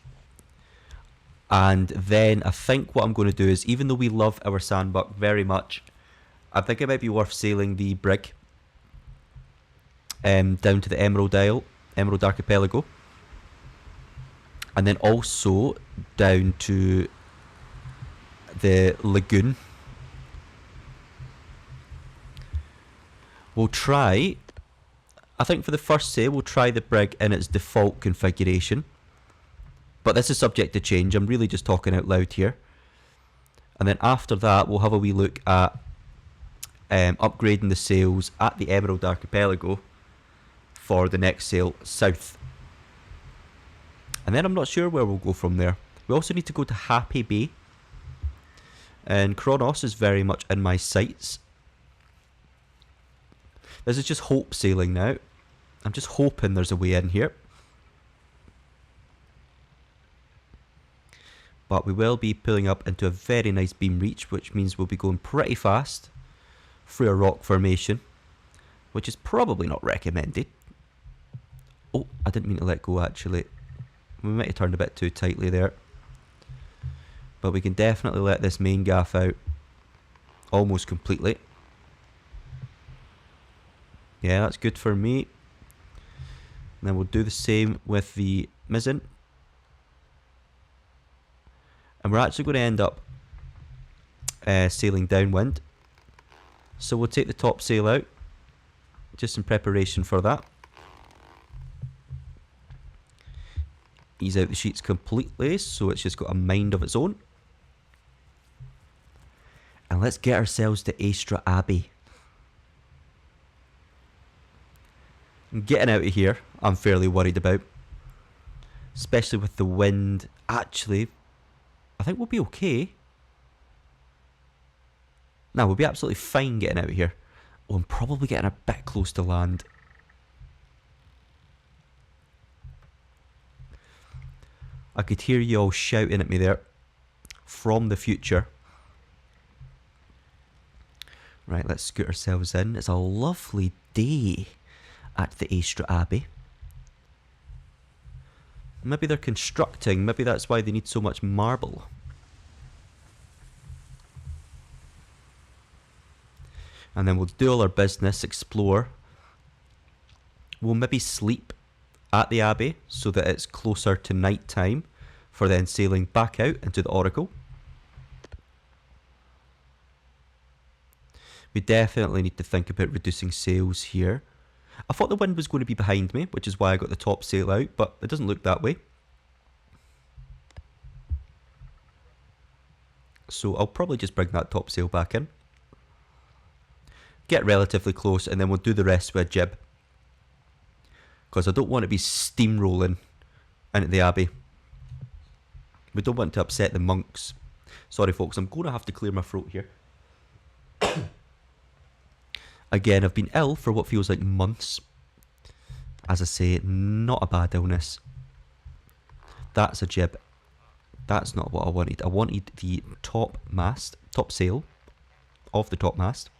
And then I think what I'm going to do is, even though we love our sandbuck very much, I think it might be worth sailing the brig down to the Emerald Archipelago. And then also down to the lagoon. We'll try, I think for the first sail, we'll try the brig in its default configuration. But this is subject to change. I'm really just talking out loud here. And then after that, we'll have a wee look at upgrading the sails at the Emerald Archipelago for the next sail south. And then I'm not sure where we'll go from there. We also need to go to Happy Bay. And Kronos is very much in my sights. This is just hope sailing now. I'm just hoping there's a way in here. But we will be pulling up into a very nice beam reach, which means we'll be going pretty fast through a rock formation, which is probably not recommended. Oh, I didn't mean to let go actually. We might have turned a bit too tightly there. But we can definitely let this main gaff out almost completely. Yeah, that's good for me. And then we'll do the same with the mizzen. And we're actually going to end up sailing downwind. So we'll take the top sail out, just in preparation for that. Ease out the sheets completely, so it's just got a mind of its own. And let's get ourselves to Aestra Abbey. Getting out of here, I'm fairly worried about. Especially with the wind. Actually, I think we'll be okay. No, we'll be absolutely fine getting out of here. Oh, I'm probably getting a bit close to land. I could hear you all shouting at me there from the future. Right, let's scoot ourselves in. It's a lovely day at the Aestra Abbey. Maybe they're constructing. Maybe that's why they need so much marble. And then we'll do all our business, explore. We'll maybe sleep at the Abbey so that it's closer to night time for then sailing back out into the Oracle. We definitely need to think about reducing sails here. I thought the wind was going to be behind me, which is why I got the top sail out, but it doesn't look that way. So I'll probably just bring that top sail back in. Get relatively close, and then we'll do the rest with a jib. Because I don't want to be steamrolling into the Abbey. We don't want to upset the monks. Sorry folks, I'm going to have to clear my throat here. Again, I've been ill for what feels like months. As I say, not a bad illness. That's a jib. That's not what I wanted. I wanted the top mast, top sail of the top mast.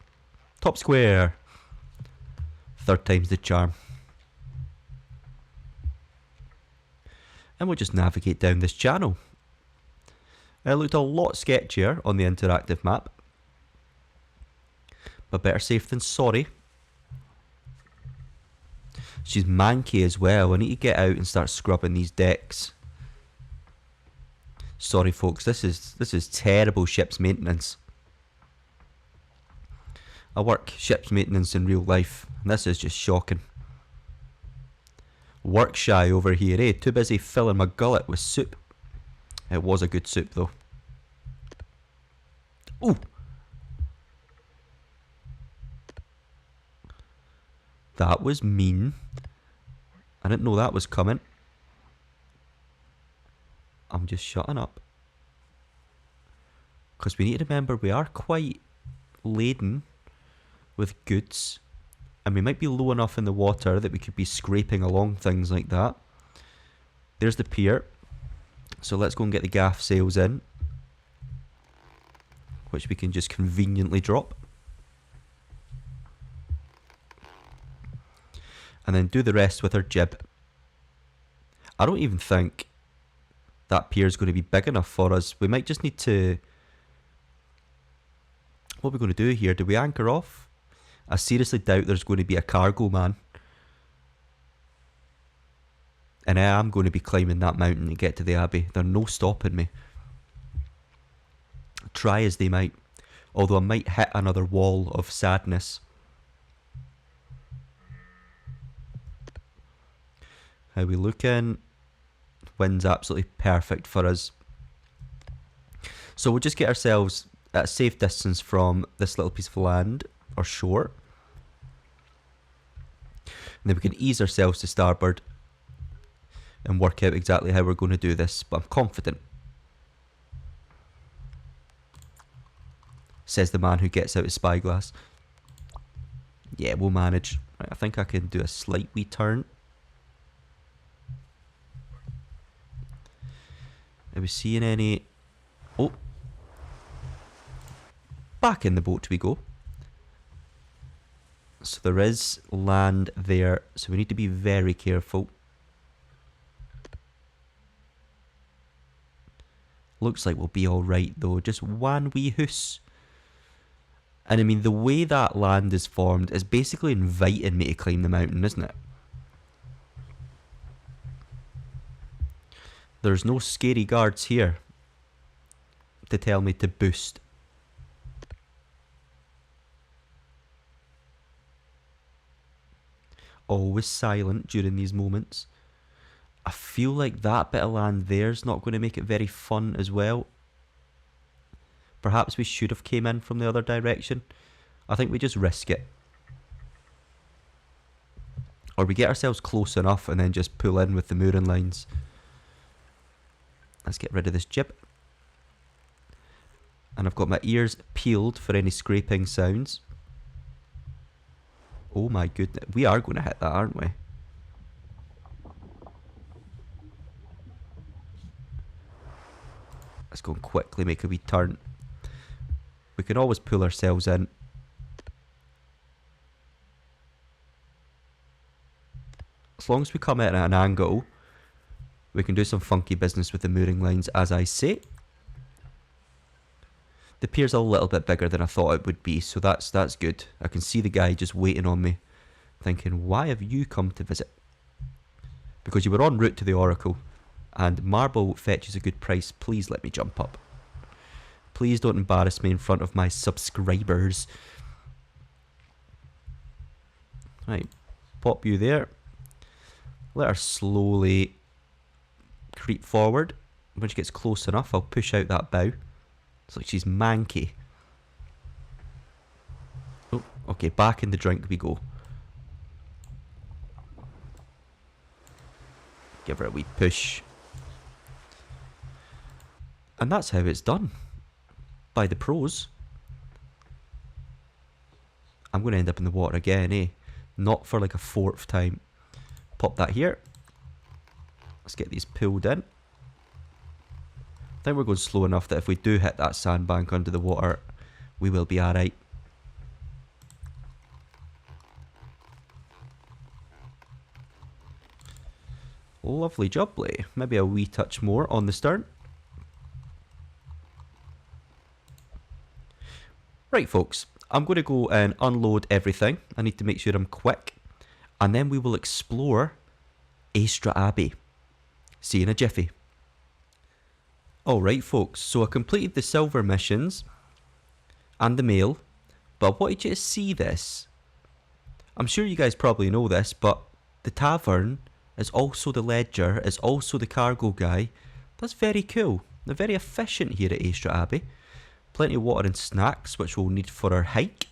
Top square. Third time's the charm. And we'll just navigate down this channel. It looked a lot sketchier on the interactive map. But better safe than sorry. She's manky as well. I need to get out and start scrubbing these decks. Sorry folks, this is terrible ship's maintenance. I work ship's maintenance in real life, and this is just shocking. Work shy over here, eh? Too busy filling my gullet with soup. It was a good soup though. Ooh! That was mean. I didn't know that was coming. I'm just shutting up. Because we need to remember we are quite laden with goods. And we might be low enough in the water that we could be scraping along things like that. There's the pier. So let's go and get the gaff sails in, which we can just conveniently drop. And then do the rest with our jib. I don't even think that pier is going to be big enough for us. We might just need to... What are we going to do here? Do we anchor off? I seriously doubt there's going to be a cargo man. And I am going to be climbing that mountain to get to the Abbey. There's no stopping me. Try as they might. Although I might hit another wall of sadness. How we looking? Wind's absolutely perfect for us. So we'll just get ourselves at a safe distance from this little piece of land or shore. And then we can ease ourselves to starboard and work out exactly how we're going to do this. But I'm confident. Says the man who gets out his spyglass. Yeah, we'll manage. Right, I think I can do a slight wee turn. Are we seeing any... Oh. Back in the boat we go. So there is land there. So we need to be very careful. Looks like we'll be alright though. Just one wee hoose. And I mean, the way that land is formed is basically inviting me to climb the mountain, isn't it? There's no scary guards here to tell me to boost. Always silent during these moments. I feel like that bit of land there's not going to make it very fun as well. Perhaps we should have came in from the other direction. I think we just risk it. Or we get ourselves close enough and then just pull in with the mooring lines. Let's get rid of this jib. And I've got my ears peeled for any scraping sounds. Oh my goodness. We are going to hit that, aren't we? Let's go and quickly make a wee turn. We can always pull ourselves in. As long as we come in at an angle, we can do some funky business with the mooring lines, as I say. The pier's a little bit bigger than I thought it would be, so that's good. I can see the guy just waiting on me, thinking, why have you come to visit? Because you were en route to the Oracle, and marble fetches a good price. Please let me jump up. Please don't embarrass me in front of my subscribers. Right, pop you there. Let her slowly creep forward. When she gets close enough, I'll push out that bow. It's like she's manky. Oh, okay, back in the drink we go. Give her a wee push. And that's how it's done. By the pros. I'm going to end up in the water again, eh? Not for like a fourth time. Pop that here. Let's get these pulled in. I think we're going slow enough that if we do hit that sandbank under the water, we will be alright. Lovely jubbly. Maybe a wee touch more on the stern. Right folks, I'm going to go and unload everything. I need to make sure I'm quick. And then we will explore Aestra Abbey. See you in a jiffy. Alright folks, so I completed the silver missions and the mail, but I wanted you to see this. I'm sure you guys probably know this, but the tavern is also the ledger, is also the cargo guy. That's very cool. They're very efficient here at Aestra Abbey. Plenty of water and snacks, which we'll need for our hike.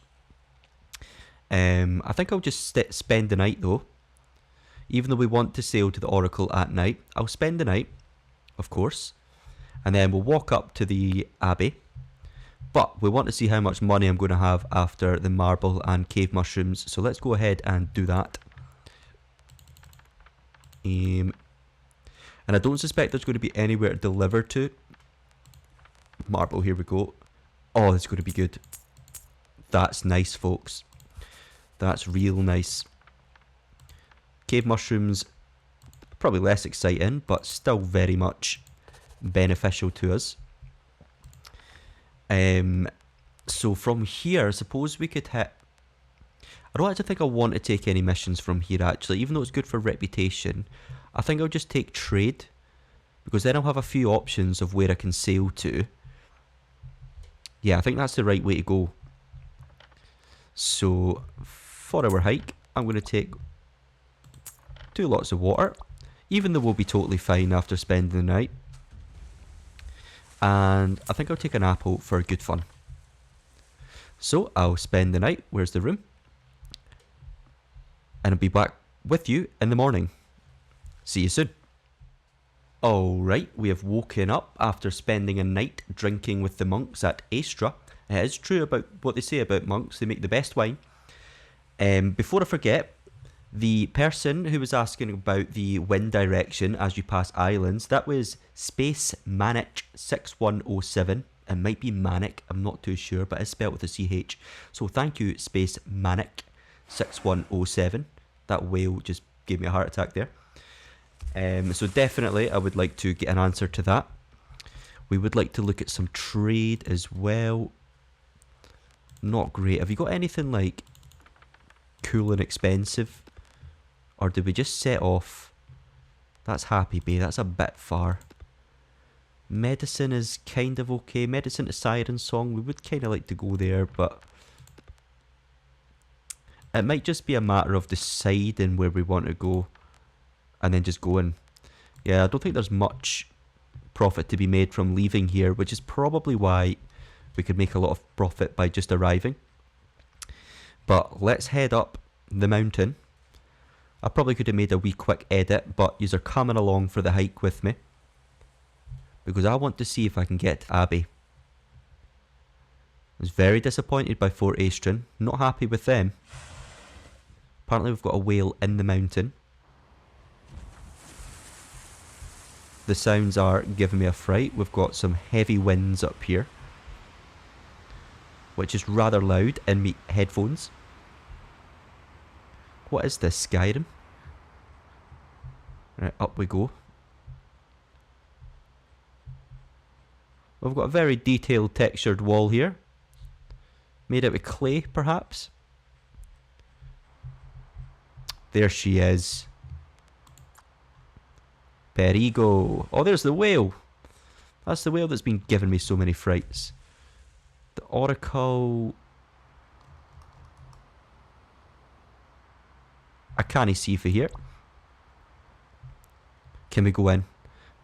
I think I'll just spend the night though. Even though we want to sail to the Oracle at night, I'll spend the night, of course. And then we'll walk up to the Abbey. But we want to see how much money I'm going to have after the marble and cave mushrooms. So let's go ahead and do that. And I don't suspect there's going to be anywhere to deliver to. Marble, here we go. Oh, that's going to be good. That's nice, folks. That's real nice. Cave mushrooms, probably less exciting, but still very much beneficial to us. So from here, I suppose we could hit... I don't actually think I want to take any missions from here, actually. Even though it's good for reputation, I think I'll just take trade, because then I'll have a few options of where I can sail to. Yeah, I think that's the right way to go. So, for our hike, I'm going to take 2 lots of water, even though we'll be totally fine after spending the night. And I think I'll take an apple for good fun. So, I'll spend the night. Where's the room? And I'll be back with you in the morning. See you soon. Alright, we have woken up after spending a night drinking with the monks at Aestra. It is true about what they say about monks, they make the best wine. Before I forget, the person who was asking about the wind direction as you pass islands, that was Space Manic 6107. It might be Manic, I'm not too sure, but it's spelled with a CH. So thank you, Space Manic 6107. That whale just gave me a heart attack there. So definitely I would like to get an answer to that. We would like to look at some trade as well. Not great. Have you got anything like cool and expensive? Or did we just set off? That's Happy Bay. That's a bit far. Medicine is kind of okay. Medicine to Siren Song. We would kind of like to go there, but it might just be a matter of deciding where we want to go and then just going. Yeah, I don't think there's much profit to be made from leaving here, which is probably why we could make a lot of profit by just arriving. But let's head up the mountain. I probably could have made a wee quick edit, but yous are coming along for the hike with me, because I want to see if I can get to Abbey. I was very disappointed by Fort Aestrin. Not happy with them. Apparently we've got a whale in the mountain. The sounds are giving me a fright. We've got some heavy winds up here, which is rather loud in my headphones. What is this, Skyrim? Right, up we go. We've got a very detailed textured wall here. Made out of clay, perhaps? There she is. Perigo. Oh, there's the whale. That's the whale that's been giving me so many frights. The Oracle... I can't see for here. Can we go in?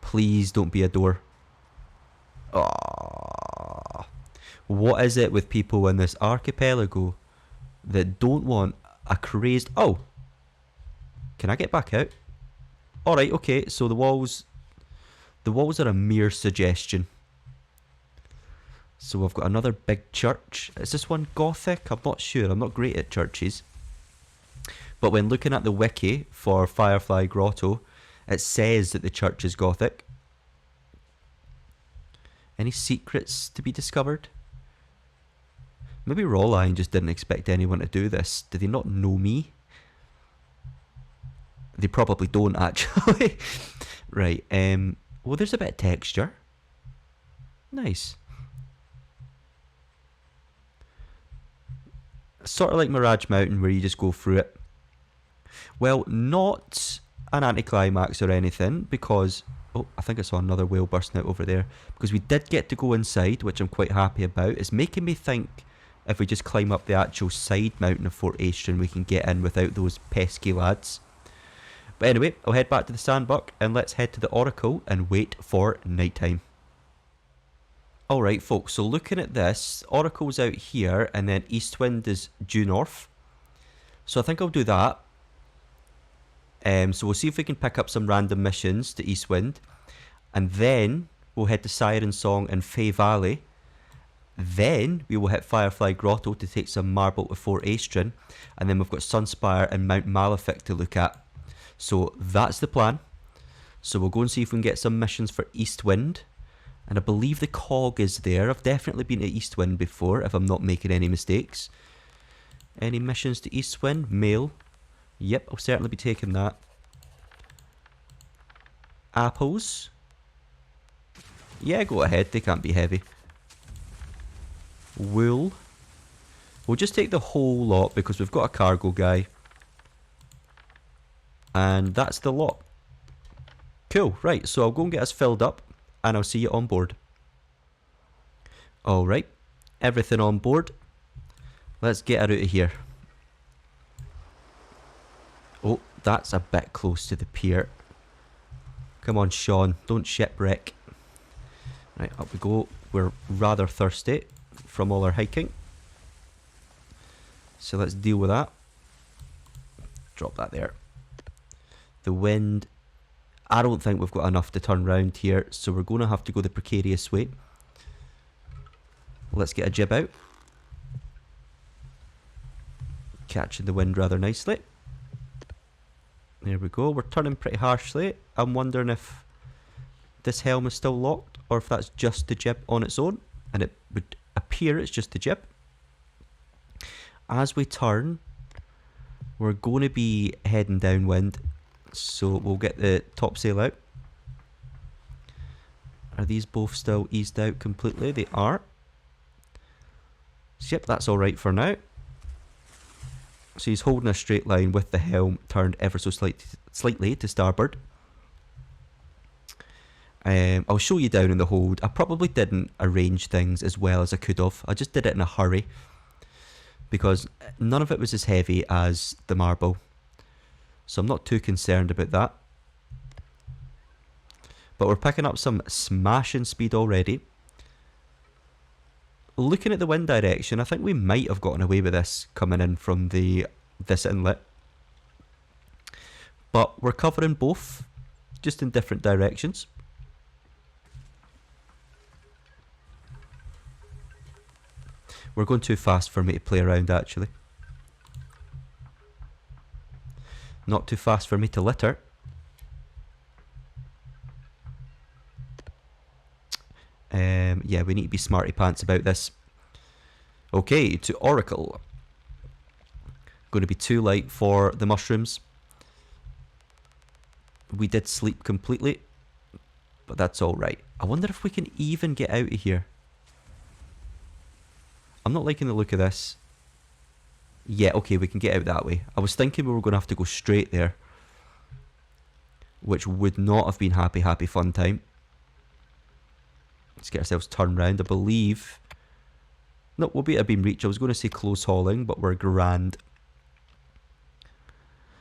Please don't be a door. Oh. What is it with people in this archipelago that don't want a crazed... Oh! Can I get back out? Alright, okay, so the walls are a mere suggestion. So we've got another big church. Is this one Gothic? I'm not sure. I'm not great at churches. But when looking at the wiki for Firefly Grotto, it says that the church is Gothic. Any secrets to be discovered? Maybe Rawline just didn't expect anyone to do this. Did they not know me? They probably don't, actually. Right, well, there's a bit of texture. Nice. Sort of like Mirage Mountain, where you just go through it. Well, not an anticlimax or anything, because Oh, I think I saw another whale bursting out over there. Because we did get to go inside, which I'm quite happy about. It's making me think if we just climb up the actual side mountain of Fort Aestra, we can get in without those pesky lads. But anyway, I'll head back to the sandbuck and let's head to the Oracle and wait for nighttime. Alright folks, so looking at this, Oracle's out here and then Eastwind is due north. So I think I'll do that. So we'll see if we can pick up some random missions to Eastwind. And then we'll head to Siren Song and Fey Valley. Then we will hit Firefly Grotto to take some marble to Fort Aestrin. And then we've got Sunspire and Mount Malefic to look at. So that's the plan. So we'll go and see if we can get some missions for Eastwind. And I believe the cog is there. I've definitely been to Eastwind before, if I'm not making any mistakes. Any missions to Eastwind? Mail. Yep, I'll certainly be taking that. Apples. Yeah, go ahead. They can't be heavy. Wool. We'll just take the whole lot because we've got a cargo guy. And that's the lot. Cool, right, so I'll go and get us filled up and I'll see you on board. Alright, everything on board. Let's get her out of here. Oh, that's a bit close to the pier. Come on, Sean, don't shipwreck. Right, up we go. We're rather thirsty from all our hiking. So let's deal with that. Drop that there. The wind. I don't think we've got enough to turn round here, so we're going to have to go the precarious way. Let's get a jib out. Catching the wind rather nicely. There we go. We're turning pretty harshly. I'm wondering if this helm is still locked or if that's just the jib on its own, and it would appear it's just the jib. As we turn, we're going to be heading downwind, so we'll get the topsail out. Are these both still eased out completely? They are. So yep, that's alright for now. So he's holding a straight line with the helm turned ever so slightly to starboard. I'll show you down in the hold. I probably didn't arrange things as well as I could have. I just did it in a hurry because none of it was as heavy as the marble. So I'm not too concerned about that. But we're picking up some smashing speed already. Looking at the wind direction, I think we might have gotten away with this coming in from this inlet. But we're covering both, just in different directions. We're going too fast for me to play around, actually. Not too fast for me to litter. Yeah, we need to be smarty pants about this. Okay, to Oracle. Going to be too light for the mushrooms. We did sleep completely, but that's alright. I wonder if we can even get out of here. I'm not liking the look of this. Yeah, okay, we can get out that way. I was thinking we were going to have to go straight there, which would not have been happy fun time. Let's get ourselves turned round. I believe... No, we'll be at a beam reach. I was going to say close hauling, but we're grand.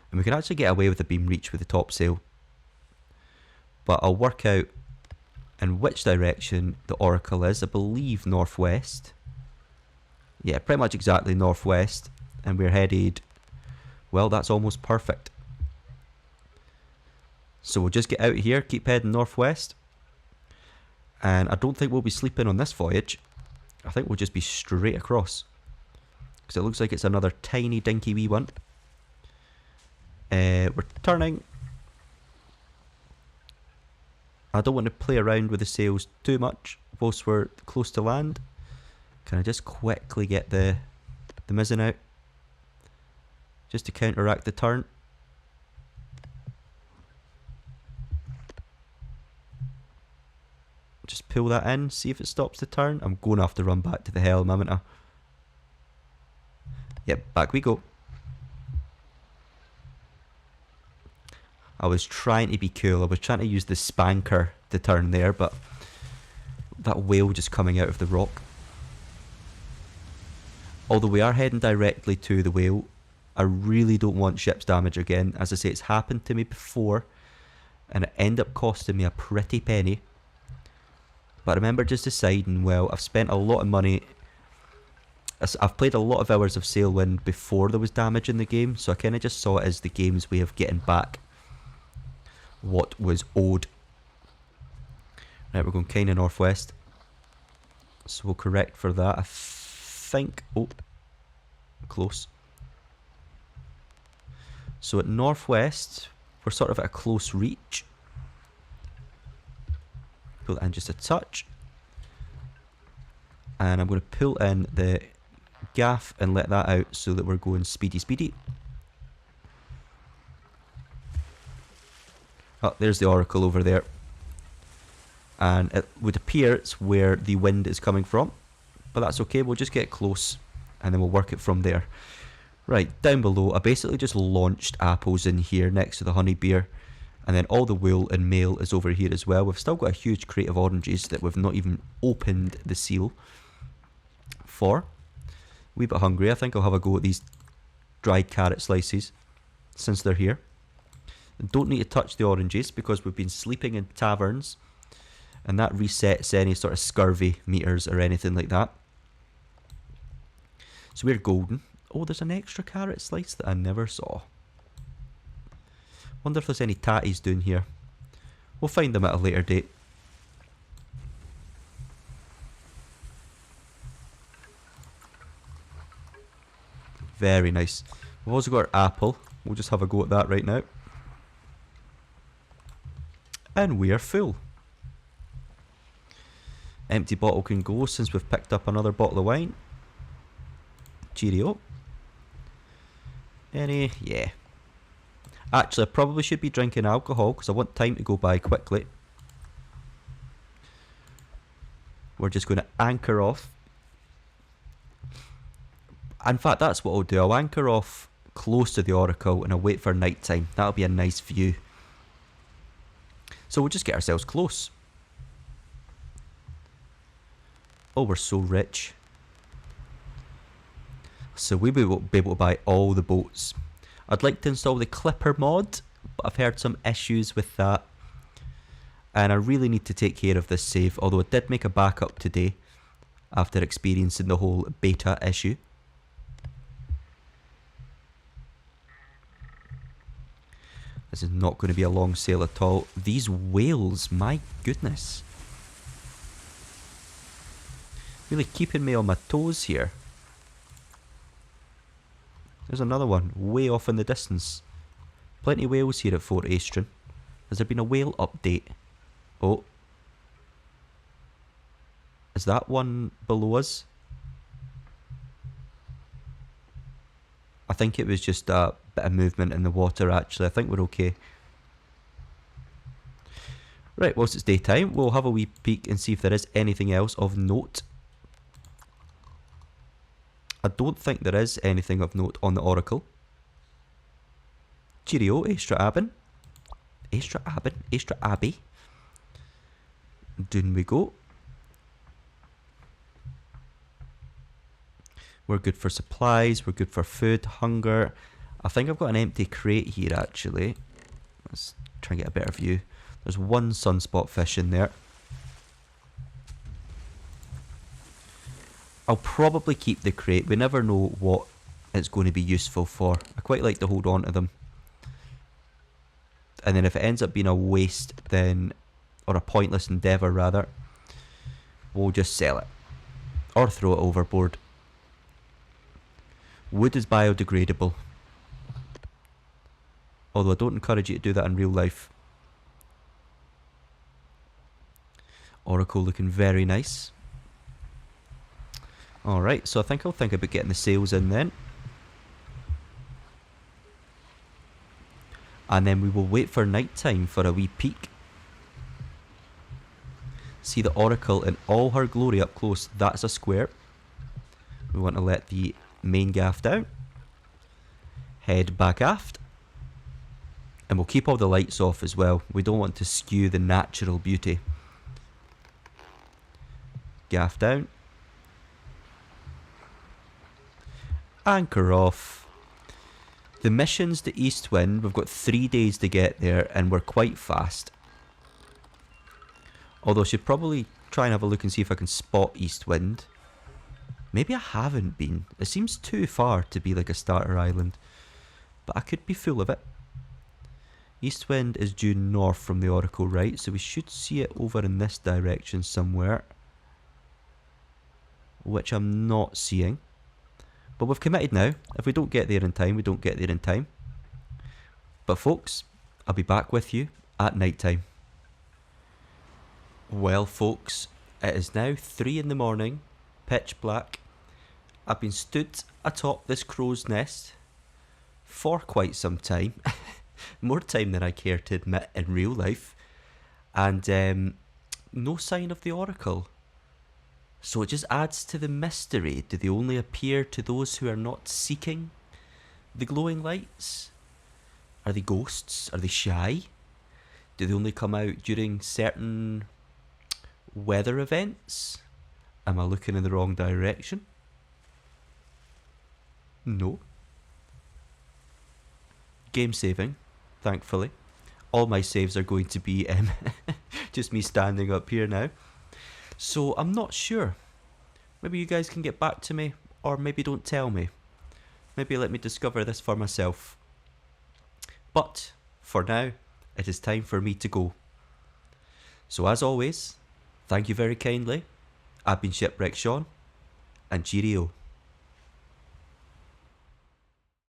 And we can actually get away with a beam reach with the topsail. But I'll work out in which direction the Oracle is. I believe northwest. Yeah, pretty much exactly northwest. And we're headed... Well, that's almost perfect. So we'll just get out of here, keep heading northwest. And I don't think we'll be sleeping on this voyage. I think we'll just be straight across. Because it looks like it's another tiny dinky wee one. We're turning. I don't want to play around with the sails too much whilst we're close to land. Can I just quickly get the mizzen out? Just to counteract the turn. Just pull that in, see if it stops the turn. I'm going to have to run back to the helm, haven't I? Yep, back we go. I was trying to be cool. I was trying to use the spanker to turn there, but that whale just coming out of the rock. Although we are heading directly to the whale, I really don't want ship's damage again. As I say, it's happened to me before, and it ended up costing me a pretty penny. But I remember just deciding, well, I've spent a lot of money. I've played a lot of hours of Sailwind before there was damage in the game, so I kind of just saw it as the game's way of getting back what was owed. Right, we're going kind of northwest, so we'll correct for that. I think, oh, close. So at northwest, we're sort of at a close reach. Pull it in just a touch, and I'm going to pull in the gaff and let that out so that we're going speedy. Oh, there's the oracle over there, and it would appear it's where the wind is coming from, but that's okay. We'll just get close and then we'll work it from there. Right, down below I basically just launched apples in here next to the honey beer, and then all the wool and mail is over here as well. We've still got a huge crate of oranges that we've not even opened the seal for. A wee bit hungry. I think I'll have a go at these dried carrot slices since they're here. Don't need to touch the oranges because we've been sleeping in taverns, and that resets any sort of scurvy meters or anything like that. So we're golden. Oh, there's an extra carrot slice that I never saw. Wonder if there's any tatties down here. We'll find them at a later date. Very nice. We've also got our apple. We'll just have a go at that right now. And we are full. Empty bottle can go since we've picked up another bottle of wine. Cheerio. Any? Yeah. Actually, I probably should be drinking alcohol because I want time to go by quickly. We're just going to anchor off. In fact, that's what I'll do. I'll anchor off close to the oracle and I'll wait for night time. That'll be a nice view. So we'll just get ourselves close. Oh, we're so rich. So we will be able to buy all the boats. I'd like to install the Clipper mod, but I've heard some issues with that. And I really need to take care of this save, although I did make a backup today after experiencing the whole beta issue. This is not going to be a long sail at all. These whales, my goodness. Really keeping me on my toes here. There's another one, way off in the distance. Plenty of whales here at Fort Aestra. Has there been a whale update? Oh. Is that one below us? I think it was just a bit of movement in the water actually. I think we're okay. Right, whilst it's daytime, we'll have a wee peek and see if there is anything else of note. I don't think there is anything of note on the oracle. Cheerio, Aestra Abbey. Aestra Abbey. Down we go. We're good for supplies, we're good for food, hunger. I think I've got an empty crate here actually. Let's try and get a better view. There's one sunspot fish in there. I'll probably keep the crate. We never know what it's going to be useful for. I quite like to hold on to them. And then if it ends up being a waste, then, or a pointless endeavour rather, we'll just sell it. Or throw it overboard. Wood is biodegradable. Although I don't encourage you to do that in real life. Oracle looking very nice. Alright, so I think I'll think about getting the sails in then. And then we will wait for night time for a wee peek. See the oracle in all her glory up close. That's a square. We want to let the main gaff down. Head back aft. And we'll keep all the lights off as well. We don't want to skew the natural beauty. Gaff down. Anchor off. The mission's to Eastwind. We've got 3 days to get there and we're quite fast. Although I should probably try and have a look and see if I can spot Eastwind. Maybe I haven't been. It seems too far to be like a starter island. But I could be full of it. Eastwind is due north from the Oracle, right? So we should see it over in this direction somewhere. Which I'm not seeing. But we've committed now. If we don't get there in time, we don't get there in time. But folks, I'll be back with you at night time. Well folks, it is now 3 in the morning, pitch black. I've been stood atop this crow's nest for quite some time. More time than I care to admit in real life. And no sign of the Oracle. So it just adds to the mystery. Do they only appear to those who are not seeking the glowing lights? Are they ghosts? Are they shy? Do they only come out during certain weather events? Am I looking in the wrong direction? No. Game saving, thankfully. All my saves are going to be just me standing up here now. So I'm not sure. Maybe you guys can get back to me, or maybe don't tell me. Maybe let me discover this for myself. But for now, it is time for me to go. So as always, thank you very kindly. I've been Shipwreck Sean, and cheerio.